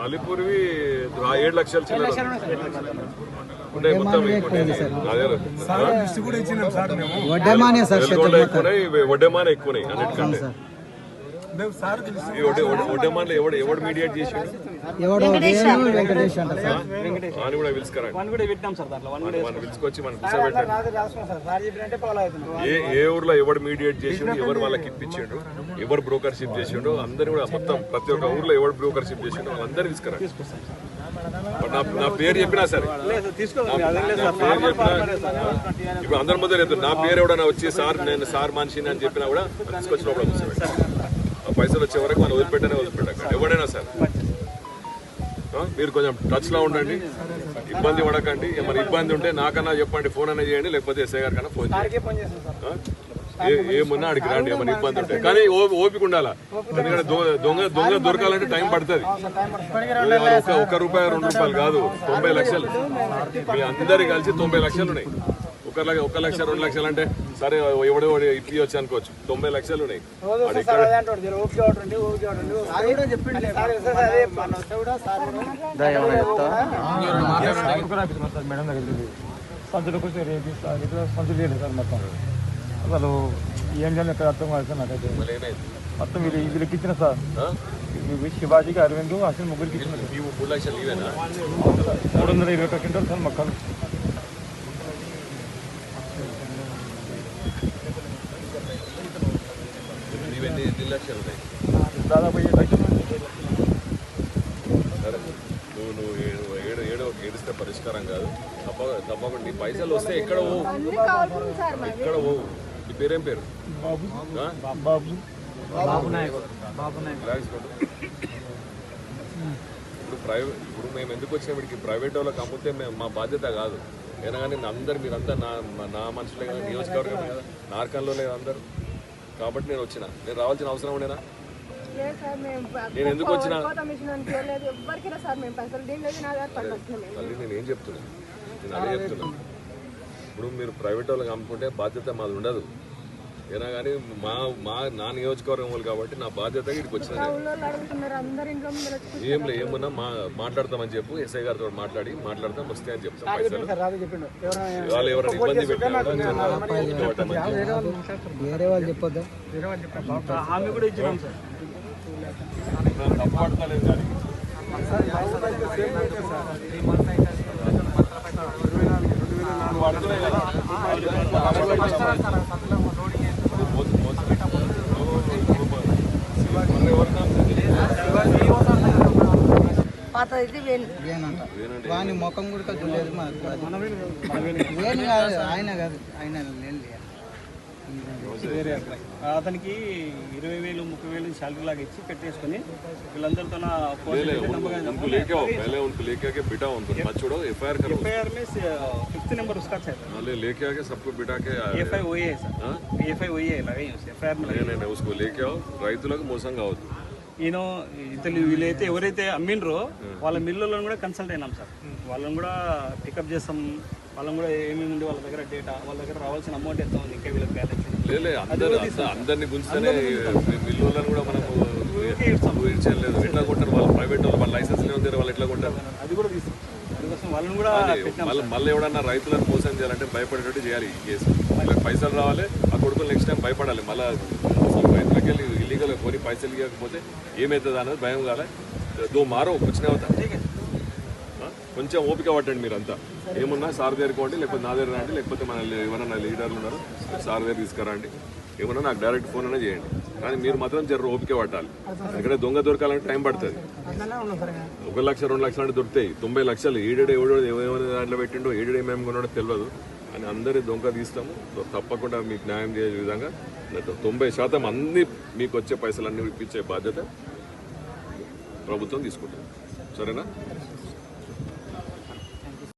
అలీపూర్వి 7 లక్షలు వడ్డేమాన ఎక్కువనాయి అన్నిటికంటే. వడ్డేమానలో ఎవడు మీడియేట్ చేసాడు అని కూడా పిలుచుకొచ్చి మనం ఏ ఊర్లో ఎవడు మీడియేట్ చేసిండు, ఎవరు వాళ్ళకి ఇప్పించిండు, ఎవరు బ్రోకర్షిప్ చేసిండు, అందరు కూడా మొత్తం ప్రతి ఒక్క ఊర్లో ఎవరు బ్రోకర్షిప్ చేసిండు వాళ్ళందరూ తీసుకురా. నా పేరు చెప్పినా సరే, ఇప్పుడు అందరి ముందు రేపు నా పేరు ఎవడన్నా వచ్చి సార్ నేను సార్ మనిషిని అని చెప్పినా కూడా తీసుకొచ్చి లోపల కూర్చోబెట్టి ఆ పైసలు వచ్చే వరకు మనం వదిలిపెట్టాక ఎవడైనా సార్ మీరు కొంచెం టచ్ లో ఉండండి, ఇబ్బంది పడకండి. ఏమైనా ఇబ్బంది ఉంటే నాకన్నా చెప్పండి, ఫోన్ అన్నా చేయండి, లేకపోతే ఎస్ఐ గారి కన్నా ఫోన్ చేయండి. ఏమున్నా అడిగి రండి ఏమైనా ఇబ్బంది ఉంటాయి, కానీ ఓపిక ఉండాలా. ఎందుకంటే దొంగ దొరకాలంటే టైం పడుతుంది. 1 రూపాయి 2 రూపాయలు కాదు, 90 లక్షలు. మీ అందరికి కలిసి 90 లక్షలు ఉన్నాయి. 1 లక్ష 2 లక్షలు అంటే సరే ఎవడో ఇప్పియొచ్చు అనుకోవచ్చు, 90 లక్షలు ఉన్నాయి. అసలు ఏం చేయాలి ఎక్కడ అర్థం కాదు సార్ నాకైతే. మొత్తం వీళ్ళకి ఇచ్చిన సార్, శివాజీకి అరవింద్ అసలు ముగ్గురికి ఇచ్చిన 321 క్వింటాల్ సార్ మొక్కలు. దాదాపు 7 లక్షలు. సరే నువ్వు ఏడిస్తే పరిష్కారం కాదు. తప్పకుండా నీ పైసలు వస్తే ఎక్కడ నీ పేరేం పేరు? ఇప్పుడు మేము ఎందుకు వచ్చినప్పటికి ప్రైవేట్ వాళ్ళకి అమ్మితే మా బాధ్యత కాదు. అయినా కానీ మీరంతా నా మనుషులే కదా, నియోజకవర్గమే కదా, నార్కన్లో లేదు అందరు. కాబట్టి నేను వచ్చిన. నేను రావాల్సిన అవసరం ఉండేనా? నేను ఎందుకు వచ్చినా మళ్ళీ నేను ఏం చెప్తున్నా, నేను అదే చెప్తున్నా. ఇప్పుడు మీరు ప్రైవేట్ వాళ్ళకి అమ్ముకుంటే బాధ్యత మాది ఉండదు. అయినా కానీ నా నియోజకవర్గం వాళ్ళు కాబట్టి నా బాధ్యత ఇక్కడికి వచ్చిన. ఏమున్నా మాట్లాడతామని చెప్పు, ఎస్ఐ గారితో మాట్లాడతాం వస్తే అని చెప్తాం. పైసలు వాళ్ళు ఎవరైనా ఇబ్బంది పెట్టారు తప్పడతలేదు కానీ వాని ముఖం కూడా చూడలేదు. వేణు కాదు, ఆయన కాదు, ఆయన అతనికి 20,000 30,000 శాలరీ లాగా ఇచ్చి పెట్టేసుకుని వీళ్ళందరితో FIR में 5th नंबर उसका है। लेके आके सबको बिठा के FIOA है सर, FIOA लगाई उसे FIR में नहीं उसको लेके आओ, రైతులకు మోసం కావద్దు. ఈయనో ఇతను వీళ్ళైతే ఎవరైతే అమ్మినరో వాళ్ళ మిల్లులను కూడా కన్సల్ట్ అయినాం సార్. వాళ్ళని కూడా పికప్ చేస్తాం, వాళ్ళని కూడా ఏమేమి ఉంది వాళ్ళ దగ్గర డేటా, వాళ్ళ దగ్గర రావాల్సిన అమౌంట్ ఎంత ఉంది, ఇంకా వీళ్ళకి బ్యాలెన్స్ అందరినీ గుంచితేనే మిల్లులను కూడా మనం ఇచ్చలేదు. ఎట్లా కొట్టారు వాళ్ళు? ప్రైవేట్ వాళ్ళ లైసెన్స్ ఉంది, వాళ్ళు ఎట్లా కొట్టారు? అది కూడా తీస్తాం. అందుకోసం వాళ్ళని కూడా మళ్ళీ ఎవడన్నా రైతులను మోసం చేయాలంటే భయపడేటట్టు చేయాలి ఈ కేసు. వాళ్ళకి పైసలు రావాలి, ఆ కొడుకులు నెక్స్ట్ టైం భయపడాలి. మళ్ళీ అసలు రైతులకి వెళ్ళి ఇల్లీగల్ కొని పైసలు ఇవ్వకపోతే ఏమవుతుంది అనేది భయం కాలే. మారో వచ్చిన కొంచెం ఓపిక పట్టండి మీరంతా. ఏమున్నా సార్ దగ్గరికి పోండి, లేకపోతే నా దగ్గర రండి, లేకపోతే మన ఎవరైనా లీడర్లు ఉన్నారు సార్ దగ్గర తీసుకురండి. ఏమన్నా నాకు డైరెక్ట్ ఫోన్ అనే చేయండి, కానీ మీరు మాత్రం జర ఓపిక పట్టాలి. ఇక్కడ దొంగ దొరకాలంటే టైం పడుతుంది. 1 లక్ష 2 లక్షలు అంటే దొరుకుతాయి. 90 లక్షలు ఎవడో ఏమైనా దాంట్లో పెట్టిండో ఏమేమి కొన్నాడో తెలియదు అని అందరి దొంగ తీస్తాము. తప్పకుండా మీకు న్యాయం చేసే విధంగా 90% అన్ని మీకు వచ్చే పైసలన్నీ ఇప్పించే బాధ్యత ప్రభుత్వం తీసుకుంటుంది. సరేనా?